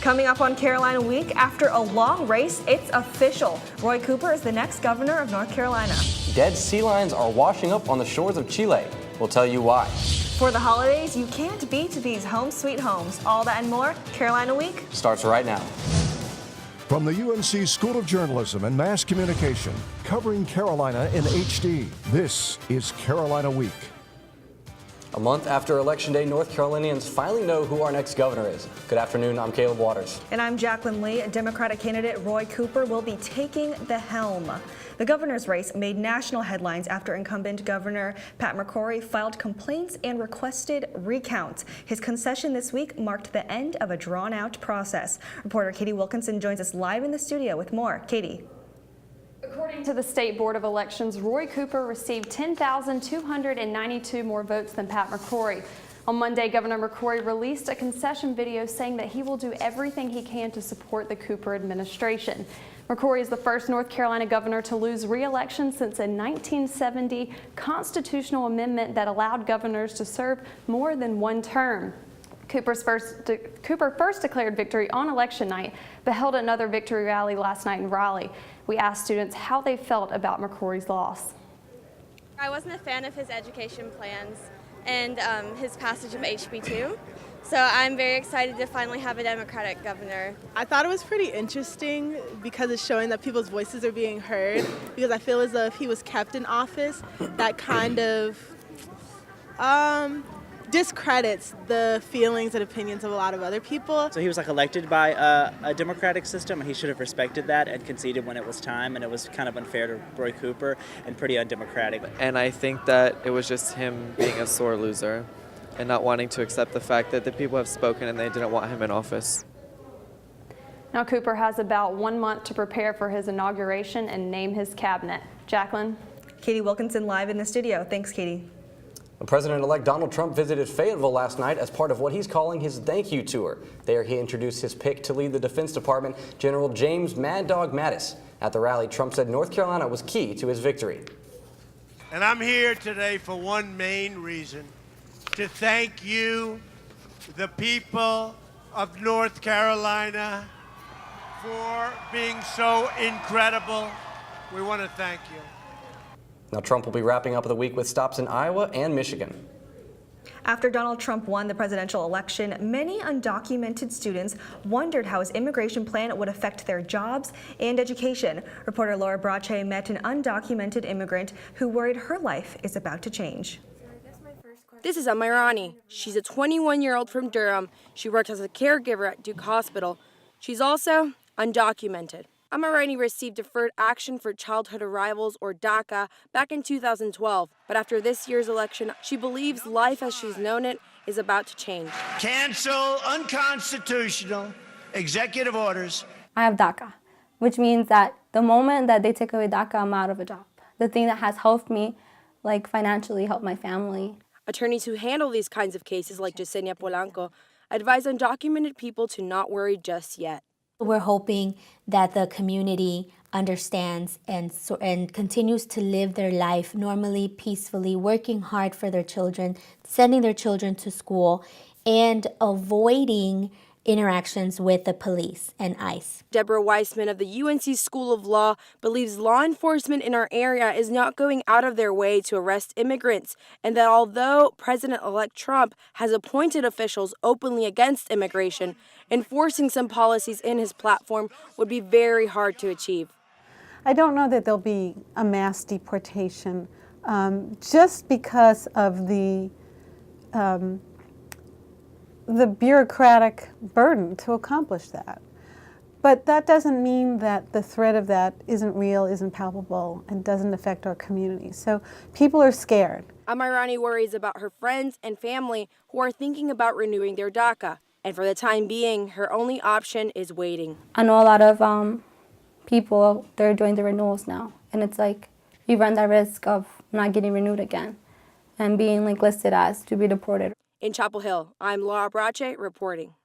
Coming up on Carolina Week, after a long race, it's official. Roy Cooper is the next governor of North Carolina. Dead sea lions are washing up on the shores of Chile. We'll tell you why. For the holidays, you can't beat these home sweet homes. All that and more, Carolina Week starts right now. From the UNC School of Journalism and Mass Communication, covering Carolina in HD, this is Carolina Week. A month after Election Day, North Carolinians finally know who our next governor is. Good afternoon, I'm Caleb Waters. And I'm Jacqueline Lee. Democratic candidate Roy Cooper will be taking the helm. The governor's race made national headlines after incumbent Governor Pat McCrory filed complaints and requested recounts. His concession this week marked the end of a drawn-out process. Reporter Katie Wilkinson joins us live in the studio with more. Katie. According to the State Board of Elections, Roy Cooper received 10,292 more votes than Pat McCrory. On Monday, Governor McCrory released a concession video saying that he will do everything he can to support the Cooper administration. McCrory is the first North Carolina governor to lose re-election since a 1970 constitutional amendment that allowed governors to serve more than one term. Cooper first declared victory on election night, but held another victory rally last night in Raleigh. We asked students how they felt about McCrory's loss. I wasn't a fan of his education plans and his passage of HB2, so I'm very excited to finally have a Democratic governor. I thought it was pretty interesting because it's showing that people's voices are being heard, because I feel as though if he was kept in office, that kind of discredits the feelings and opinions of a lot of other people. So he was elected by a democratic system, and he should have respected that and conceded when it was time, and it was kind of unfair to Roy Cooper and pretty undemocratic. And I think that it was just him being a sore loser and not wanting to accept the fact that the people have spoken and they didn't want him in office. Now Cooper has about 1 month to prepare for his inauguration and name his cabinet. Jacqueline? Katie Wilkinson live in the studio. Thanks, Katie. President-elect Donald Trump visited Fayetteville last night as part of what he's calling his thank you tour. There he introduced his pick to lead the Defense Department, General James Mad Dog Mattis. At the rally, Trump said North Carolina was key to his victory. And I'm here today for one main reason, to thank you, the people of North Carolina, for being so incredible. We want to thank you. Now, Trump will be wrapping up the week with stops in Iowa and Michigan. After Donald Trump won the presidential election, many undocumented students wondered how his immigration plan would affect their jobs and education. Reporter Laura Brache met an undocumented immigrant who worried her life is about to change. This is Amirani. She's a 21-year-old from Durham. She works as a caregiver at Duke Hospital. She's also undocumented. Amirani received deferred action for childhood arrivals, or DACA, back in 2012. But after this year's election, she believes life as she's known it is about to change. Cancel unconstitutional executive orders. I have DACA, which means that the moment that they take away DACA, I'm out of a job. The thing that has helped me, like financially, help my family. Attorneys who handle these kinds of cases, like Yesenia Polanco, advise undocumented people to not worry just yet. We're hoping that the community understands and continues to live their life normally, peacefully, working hard for their children, sending their children to school, and avoiding interactions with the police and ICE. Deborah Weissman of the UNC School of Law believes law enforcement in our area is not going out of their way to arrest immigrants, and that although President-elect Trump has appointed officials openly against immigration, enforcing some policies in his platform would be very hard to achieve. I don't know that there'll be a mass deportation just because of the bureaucratic burden to accomplish that. But that doesn't mean that the threat of that isn't real, isn't palpable, and doesn't affect our community. So people are scared. Amirani worries about her friends and family who are thinking about renewing their DACA. And for the time being, her only option is waiting. I know a lot of people, they're doing the renewals now. And it's like, you run that risk of not getting renewed again and being listed as to be deported. In Chapel Hill, I'm Laura Brache reporting.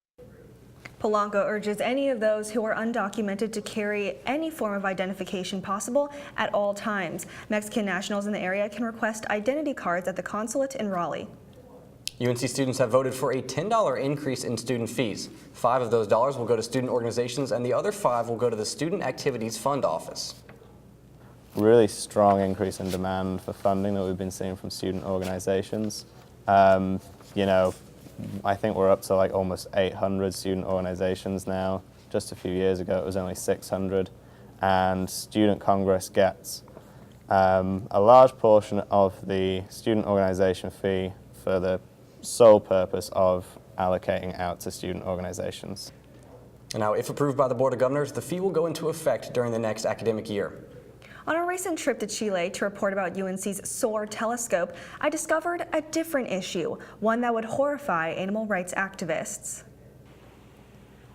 Polanco urges any of those who are undocumented to carry any form of identification possible at all times. Mexican nationals in the area can request identity cards at the consulate in Raleigh. UNC students have voted for a $10 increase in student fees. $5 of those dollars will go to student organizations, and the other $5 will go to the Student Activities Fund office. Really strong increase in demand for funding that we've been seeing from student organizations. You know, I think we're up to like almost 800 student organizations now. Just a few years ago, it was only 600. And Student Congress gets a large portion of the student organization fee for the sole purpose of allocating out to student organizations. Now, if approved by the Board of Governors, the fee will go into effect during the next academic year. On a recent trip to Chile to report about UNC's solar telescope, I discovered a different issue, one that would horrify animal rights activists.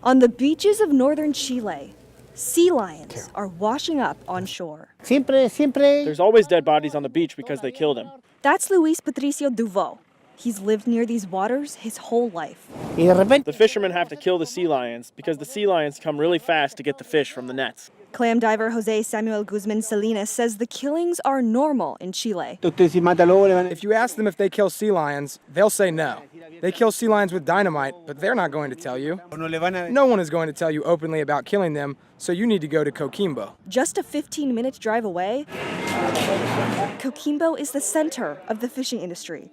On the beaches of northern Chile, sea lions are washing up on shore. There's always dead bodies on the beach because they killed him. That's Luis Patricio Duvo. He's lived near these waters his whole life. The fishermen have to kill the sea lions because the sea lions come really fast to get the fish from the nets. Clam diver Jose Samuel Guzman Salinas says the killings are normal in Chile. If you ask them if they kill sea lions, they'll say no. They kill sea lions with dynamite, but they're not going to tell you. No one is going to tell you openly about killing them, so you need to go to Coquimbo. Just a 15-minute drive away, Coquimbo is the center of the fishing industry.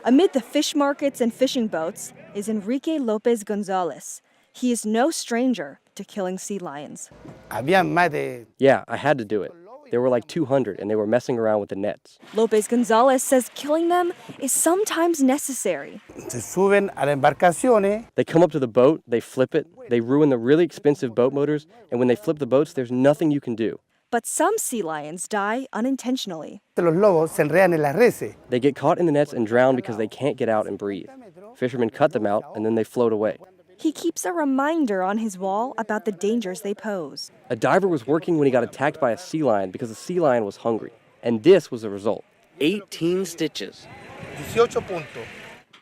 Amid the fish markets and fishing boats is Enrique Lopez Gonzalez. He is no stranger to killing sea lions. Yeah, I had to do it. There were like 200 and they were messing around with the nets. Lopez Gonzalez says killing them is sometimes necessary. They come up to the boat, they flip it, they ruin the really expensive boat motors, and when they flip the boats, there's nothing you can do. But some sea lions die unintentionally. They get caught in the nets and drown because they can't get out and breathe. Fishermen cut them out and then they float away. He keeps a reminder on his wall about the dangers they pose. A diver was working when he got attacked by a sea lion because the sea lion was hungry. And this was the result. 18 stitches.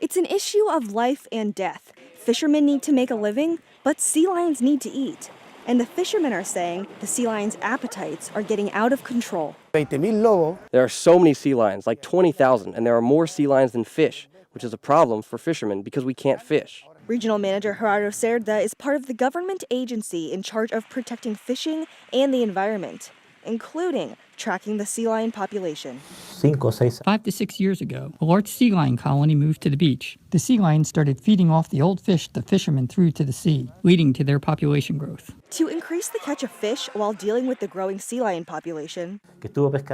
It's an issue of life and death. Fishermen need to make a living, but sea lions need to eat. And the fishermen are saying the sea lions' appetites are getting out of control. There are so many sea lions, like 20,000, and there are more sea lions than fish, which is a problem for fishermen because we can't fish. Regional Manager Gerardo Cerda is part of the government agency in charge of protecting fishing and the environment, including tracking the sea lion population. 5 to 6 years ago, a large sea lion colony moved to the beach. The sea lions started feeding off the old fish the fishermen threw to the sea, leading to their population growth. To increase the catch of fish while dealing with the growing sea lion population,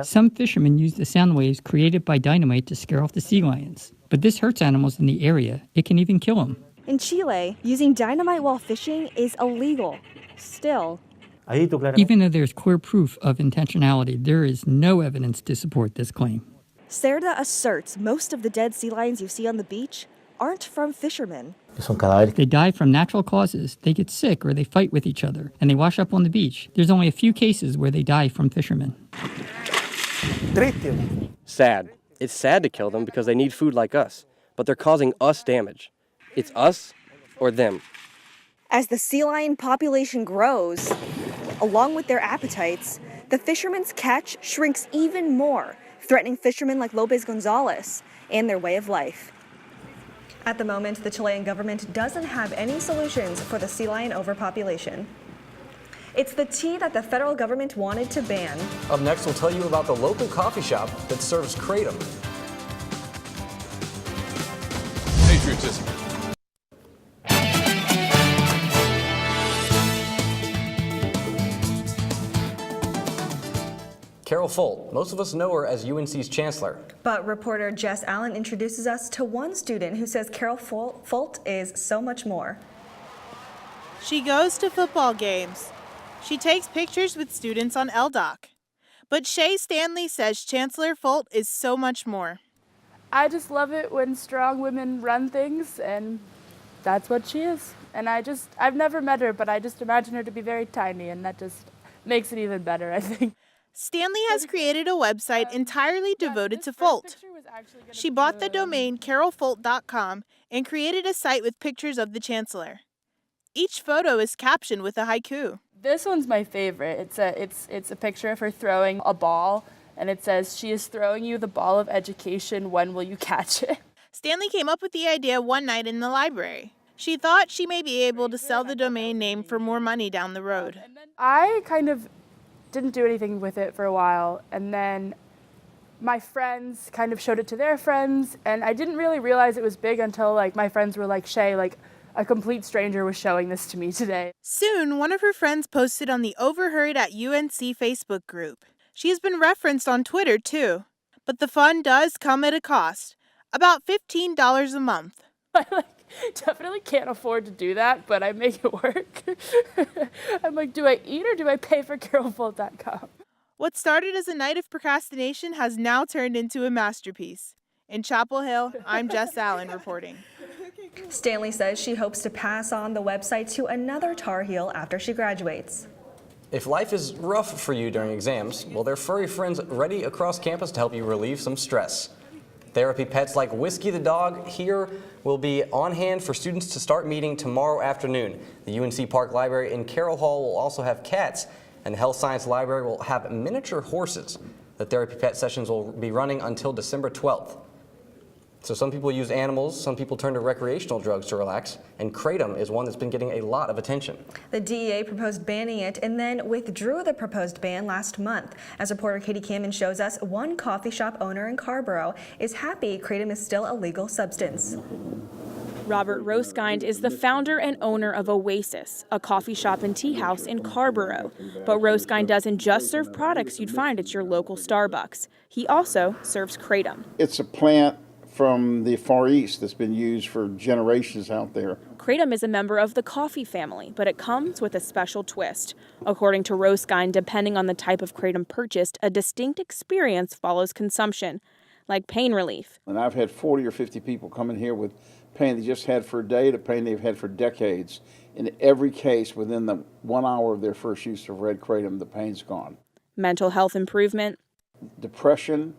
Some fishermen use the sound waves created by dynamite to scare off the sea lions. But this hurts animals in the area. It can even kill them. in Chile, using dynamite while fishing is illegal. Still, Even though there's clear proof of intentionality, there is no evidence to support this claim. Cerda asserts most of the dead sea lions you see on the beach aren't from fishermen. They die from natural causes, they get sick or they fight with each other, and they wash up on the beach. There's only a few cases where they die from fishermen. Sad. It's sad to kill them because they need food like us, but they're causing us damage. It's us or them. As the sea lion population grows, along with their appetites, the fishermen's catch shrinks even more, threatening fishermen like Lopez Gonzalez and their way of life. At the moment, the Chilean government doesn't have any solutions for the sea lion overpopulation. It's the tea that the federal government wanted to ban. Up next, we'll tell you about the local coffee shop that serves kratom. Patriotism. Carol Folt. Most of us know her as UNC's chancellor. But reporter Jess Allen introduces us to one student who says Carol Folt is so much more. She goes to football games. She takes pictures with students on LDOC. But Shay Stanley says Chancellor Folt is so much more. I just love it when strong women run things, and that's what she is. And I've never met her, but I just imagine her to be very tiny, and that just makes it even better, I think. Stanley has created a website entirely devoted to Folt. She bought the domain carolfolt.com and created a site with pictures of the chancellor. Each photo is captioned with a haiku. This one's my favorite. It's a picture of her throwing a ball, and it says, "She is throwing you the ball of education. When will you catch it?" Stanley came up with the idea one night in the library. She thought she may be able to sell the domain name for more money down the road. I kind of didn't do anything with it for a while, and then my friends kind of showed it to their friends, and I didn't really realize it was big until my friends were like, Shay, a complete stranger was showing this to me today. Soon, one of her friends posted on the Overheard at UNC Facebook group. She has been referenced on Twitter too. But the fun does come at a cost, about $15 a month. I definitely can't afford to do that, but I make it work. I'm like, do I eat or do I pay for CarolFolt.com? What started as a night of procrastination has now turned into a masterpiece. In Chapel Hill, I'm Jess Allen reporting. Stanley says she hopes to pass on the website to another Tar Heel after she graduates. If life is rough for you during exams, well, there are furry friends ready across campus to help you relieve some stress. Therapy pets like Whiskey the dog here will be on hand for students to start meeting tomorrow afternoon. The UNC Park Library in Carroll Hall will also have cats, and the Health Science Library will have miniature horses. The therapy pet sessions will be running until December 12th. So some people use animals, some people turn to recreational drugs to relax, and Kratom is one that's been getting a lot of attention. The DEA proposed banning it and then withdrew the proposed ban last month. As reporter Katie Kamen shows us, one coffee shop owner in Scarborough is happy Kratom is still a legal substance. Robert Roskind is the founder and owner of Oasis, a coffee shop and tea house in Scarborough. But Roskind doesn't just serve products you'd find at your local Starbucks. He also serves Kratom. It's a plant from the Far East that's been used for generations out there. Kratom is a member of the coffee family, but it comes with a special twist. According to Roskind, depending on the type of Kratom purchased, a distinct experience follows consumption, like pain relief. And I've had 40 or 50 people come in here with pain they just had for a day to pain they've had for decades. In every case, within the 1 hour of their first use of red Kratom, the pain's gone. Mental health improvement. Depression,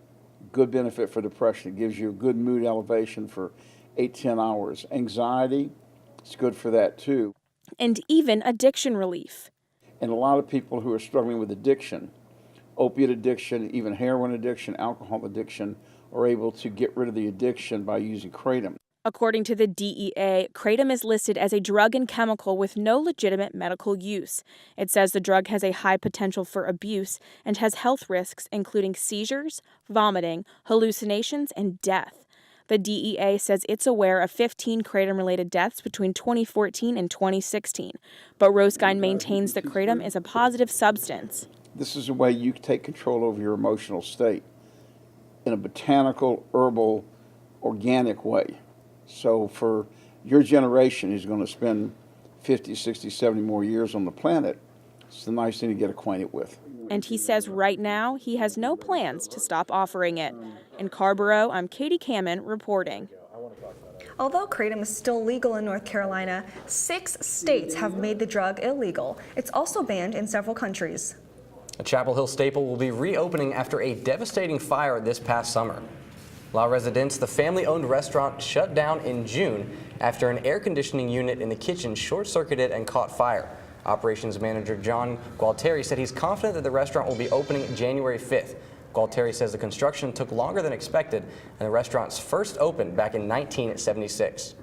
good benefit for depression. It gives you a good mood elevation for 8-10 hours. Anxiety, it's good for that too. And even addiction relief. And a lot of people who are struggling with addiction, opiate addiction, even heroin addiction, alcohol addiction, are able to get rid of the addiction by using Kratom. According to the DEA, Kratom is listed as a drug and chemical with no legitimate medical use. It says the drug has a high potential for abuse and has health risks including seizures, vomiting, hallucinations, and death. The DEA says it's aware of 15 Kratom-related deaths between 2014 and 2016, but Roskind maintains that Kratom is a positive substance. This is a way you take control over your emotional state in a botanical, herbal, organic way. So for your generation who's going to spend 50, 60, 70 more years on the planet, it's a nice thing to get acquainted with. And he says right now he has no plans to stop offering it. In Scarborough, I'm Katie Kamen reporting. Although Kratom is still legal in North Carolina, 6 states have made the drug illegal. It's also banned in several countries. A Chapel Hill staple will be reopening after a devastating fire this past summer. La Residence, the family-owned restaurant, shut down in June after an air conditioning unit in the kitchen short-circuited and caught fire. Operations manager John Gualtieri said he's confident that the restaurant will be opening January 5th. Gualtieri says the construction took longer than expected, and the restaurant's first opened back in 1976.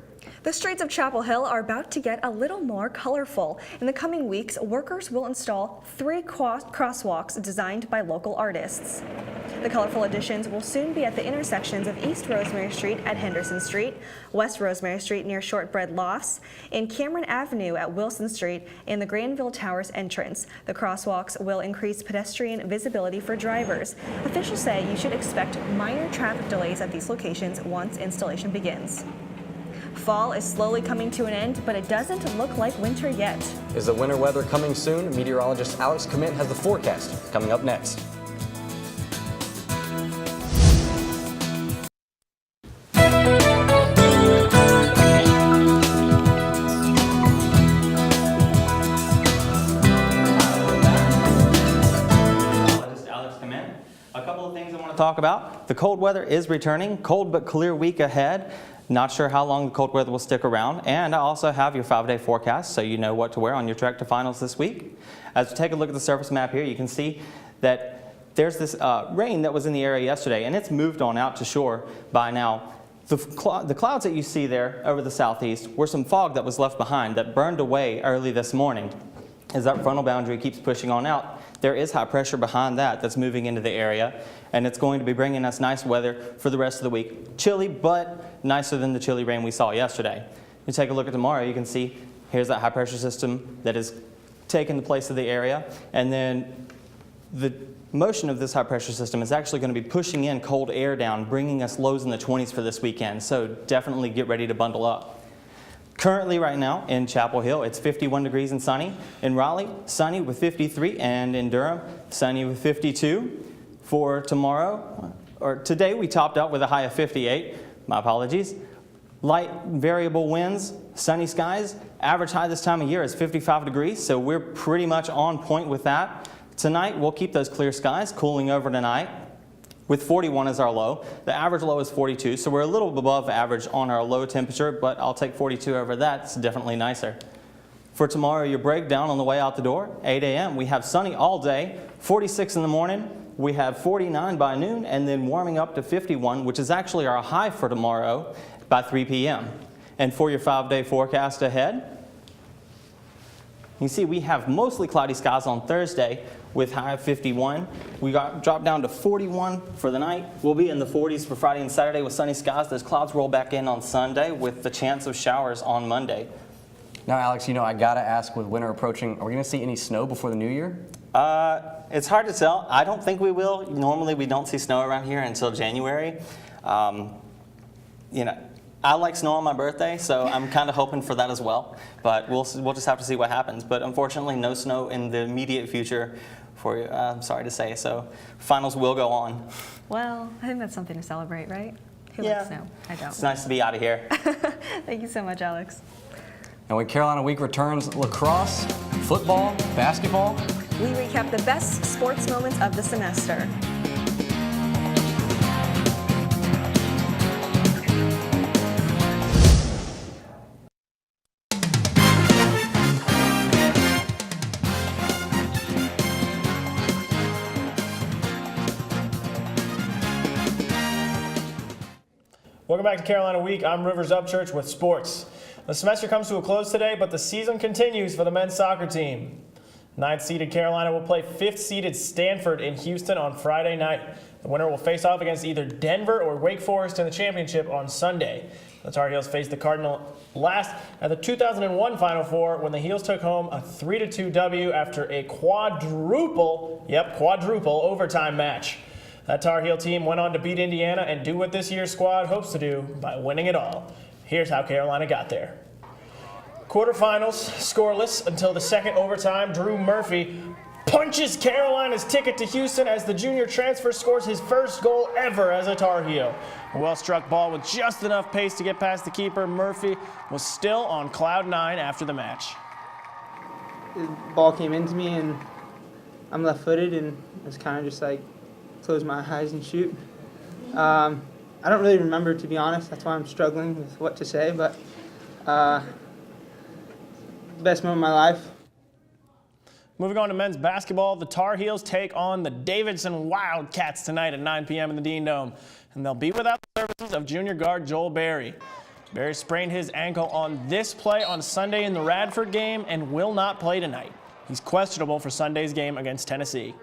The streets of Chapel Hill are about to get a little more colorful. In the coming weeks, workers will install 3 crosswalks designed by local artists. The colorful additions will soon be at the intersections of East Rosemary Street at Henderson Street, West Rosemary Street near Shortbread Lofts, and Cameron Avenue at Wilson Street and the Granville Towers entrance. The crosswalks will increase pedestrian visibility for drivers. Officials say you should expect minor traffic delays at these locations once installation begins. Fall is slowly coming to an end, but it doesn't look like winter yet. Is the winter weather coming soon? Meteorologist Alex Commit has the forecast coming up next. Talk about. The cold weather is returning. Cold but clear week ahead. Not sure how long the cold weather will stick around. And I also have your 5-day forecast so you know what to wear on your trek to finals this week. As we take a look at the surface map here, you can see that there's this rain that was in the area yesterday, and it's moved on out to shore by now. The clouds that you see there over the southeast were some fog that was left behind that burned away early this morning. As that frontal boundary keeps pushing on out, there is high pressure behind that's moving into the area, and it's going to be bringing us nice weather for the rest of the week. Chilly, but nicer than the chilly rain we saw yesterday. You take a look at tomorrow, you can see here's that high pressure system that is taking the place of the area, and then the motion of this high pressure system is actually going to be pushing in cold air down, bringing us lows in the 20s for this weekend, so definitely get ready to bundle up. Currently right now in Chapel Hill, it's 51 degrees and sunny. In Raleigh, sunny with 53, and in Durham, sunny with 52. For tomorrow, or today, we topped out with a high of 58. My apologies. Light variable winds, sunny skies. Average high this time of year is 55 degrees, so we're pretty much on point with that. Tonight, we'll keep those clear skies, cooling over tonight with 41 as our low. The average low is 42, so we're a little above average on our low temperature, but I'll take 42 over that. It's definitely nicer. For tomorrow, your breakdown on the way out the door, 8 a.m. We have sunny all day, 46 in the morning. We have 49 by noon, and then warming up to 51, which is actually our high for tomorrow by 3 p.m. And for your 5-day forecast ahead, you see we have mostly cloudy skies on Thursday with high of 51. We dropped down to 41 for the night. We'll be in the 40s for Friday and Saturday with sunny skies. Those clouds roll back in on Sunday with the chance of showers on Monday. Now, Alex, you know, I gotta ask, with winter approaching, are we gonna see any snow before the new year? It's hard to tell. I don't think we will. Normally, we don't see snow around here until January. You know, I like snow on my birthday, so I'm kind of hoping for that as well. But we'll just have to see what happens. But unfortunately, no snow in the immediate future for you. I'm sorry to say. So finals will go on. Well, I think that's something to celebrate, right? Who likes snow? I don't. It's nice to be out of here. Thank you so much, Alex. And when Carolina Week returns, lacrosse, football, basketball. We recap the best sports moments of the semester. Welcome back to Carolina Week. I'm Rivers Upchurch with sports. The semester comes to a close today, but the season continues for the men's soccer team. 9th-seeded Carolina will play 5th-seeded Stanford in Houston on Friday night. The winner will face off against either Denver or Wake Forest in the championship on Sunday. The Tar Heels faced the Cardinal last at the 2001 Final Four when the Heels took home a 3-2 W after a quadruple overtime match. That Tar Heel team went on to beat Indiana and do what this year's squad hopes to do by winning it all. Here's how Carolina got there. Quarterfinals, scoreless until the second overtime. Drew Murphy punches Carolina's ticket to Houston as the junior transfer scores his first goal ever as a Tar Heel. A well-struck ball with just enough pace to get past the keeper. Murphy was still on cloud 9 after the match. The ball came into me and I'm left-footed and it was kind of just like close my eyes and shoot. I don't really remember, to be honest. That's why I'm struggling with what to say, but best moment of my life. Moving on to men's basketball, the Tar Heels take on the Davidson Wildcats tonight at 9 p.m. in the Dean Dome, and they'll be without the services of junior guard Joel Berry. Berry sprained his ankle on this play on Sunday in the Radford game and will not play tonight. He's questionable for Sunday's game against Tennessee.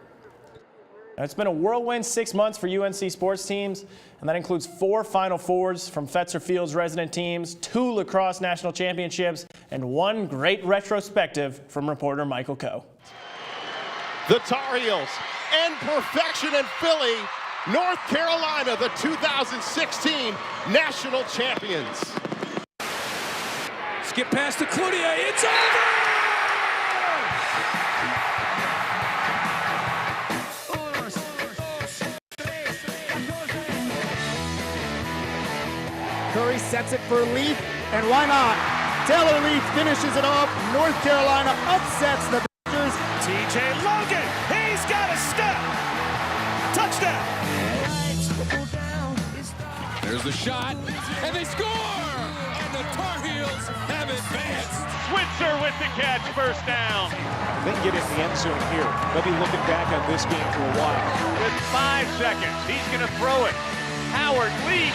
Now, it's been a whirlwind 6 months for UNC sports teams, and that includes 4 Final Fours from Fetzer Field's resident teams, 2 lacrosse national championships, and 1 great retrospective from reporter Michael Coe. The Tar Heels and perfection in Philly, North Carolina, the 2016 national champions. Skip past to Cloutier, it's over! Curry sets it for Leaf, and why not? Taylor Leaf finishes it off. North Carolina upsets the Badgers. TJ Logan, he's got a step. Touchdown. There's the shot, and they score! And the Tar Heels have advanced. Switzer with the catch, first down. They can get in the end zone here. They'll be looking back on this game for a while. With 5 seconds, he's going to throw it. Howard Leaf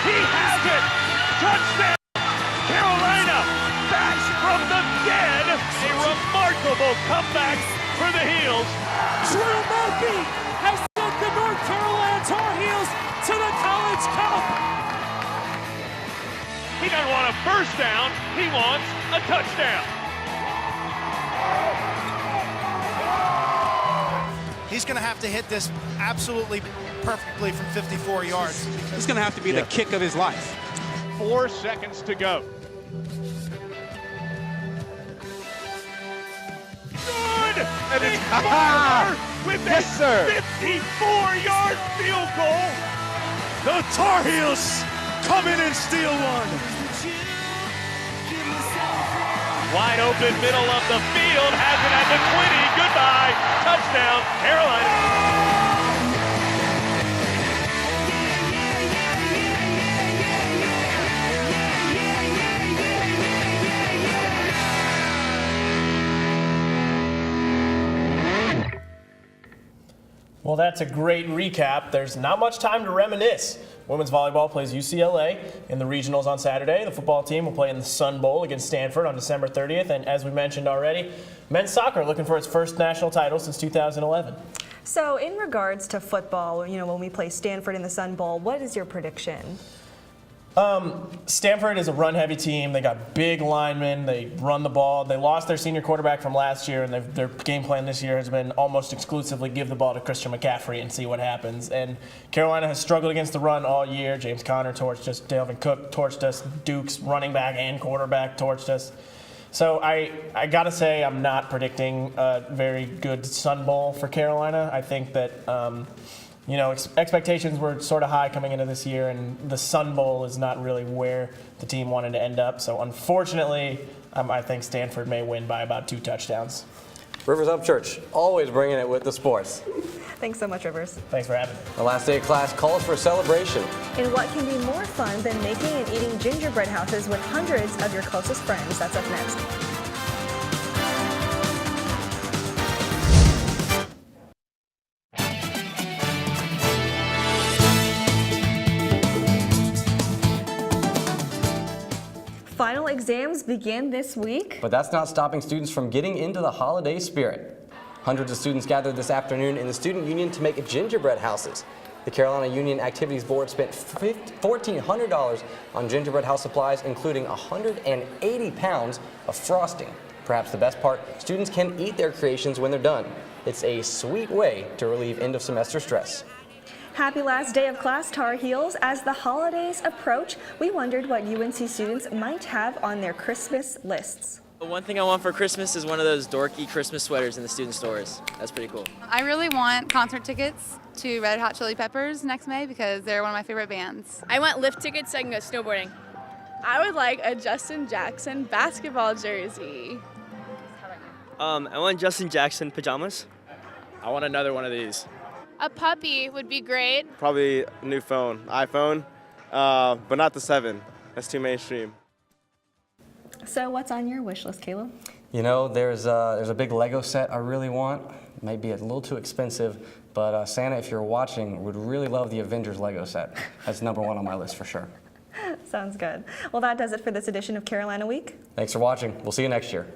He has it. Touchdown. Carolina back from the dead. A remarkable comeback for the Heels. Drew Murphy has sent the North Carolina Tar Heels to the College Cup. He doesn't want a first down. He wants a touchdown. He's going to have to hit this absolutely perfectly from 54 yards. It's going to have to be the kick of his life. 4 seconds to go. Good! And it's with yes, a sir. 54-yard field goal. The Tar Heels come in and steal one. Wide open middle of the field, has it at the 20. Goodbye. Touchdown, Carolina. Well, that's a great recap. There's not much time to reminisce. Women's volleyball plays UCLA in the regionals on Saturday. The football team will play in the Sun Bowl against Stanford on December 30th. And as we mentioned already, men's soccer looking for its first national title since 2011. So in regards to football, when we play Stanford in the Sun Bowl, what is your prediction? Stanford is a run-heavy team. They got big linemen. They run the ball. They lost their senior quarterback from last year, and their game plan this year has been almost exclusively give the ball to Christian McCaffrey and see what happens. And Carolina has struggled against the run all year. James Conner torched us. Dalvin Cook torched us. Duke's running back and quarterback torched us. So I got to say I'm not predicting a very good Sun Bowl for Carolina. I think that expectations were sort of high coming into this year, and the Sun Bowl is not really where the team wanted to end up. So unfortunately, I think Stanford may win by about 2 touchdowns. Rivers Upchurch, always bringing it with the sports. Thanks so much, Rivers. Thanks for having me. The last day of class calls for a celebration. And what can be more fun than making and eating gingerbread houses with hundreds of your closest friends? That's up next. Final exams begin this week. But that's not stopping students from getting into the holiday spirit. Hundreds of students gathered this afternoon in the Student Union to make gingerbread houses. The Carolina Union Activities Board spent $1,400 on gingerbread house supplies, including 180 pounds of frosting. Perhaps the best part, students can eat their creations when they're done. It's a sweet way to relieve end-of-semester stress. Happy last day of class, Tar Heels. As the holidays approach, we wondered what UNC students might have on their Christmas lists. One thing I want for Christmas is one of those dorky Christmas sweaters in the student stores. That's pretty cool. I really want concert tickets to Red Hot Chili Peppers next May because they're one of my favorite bands. I want lift tickets so I can go snowboarding. I would like a Justin Jackson basketball jersey. I want Justin Jackson pajamas. I want another one of these. A puppy would be great. Probably a new phone, iPhone, but not the 7. That's too mainstream. So what's on your wish list, Caleb? There's a big Lego set I really want. It might be a little too expensive, but Santa, if you're watching, would really love the Avengers Lego set. That's number 1 on my list for sure. Sounds good. Well, that does it for this edition of Carolina Week. Thanks for watching. We'll see you next year.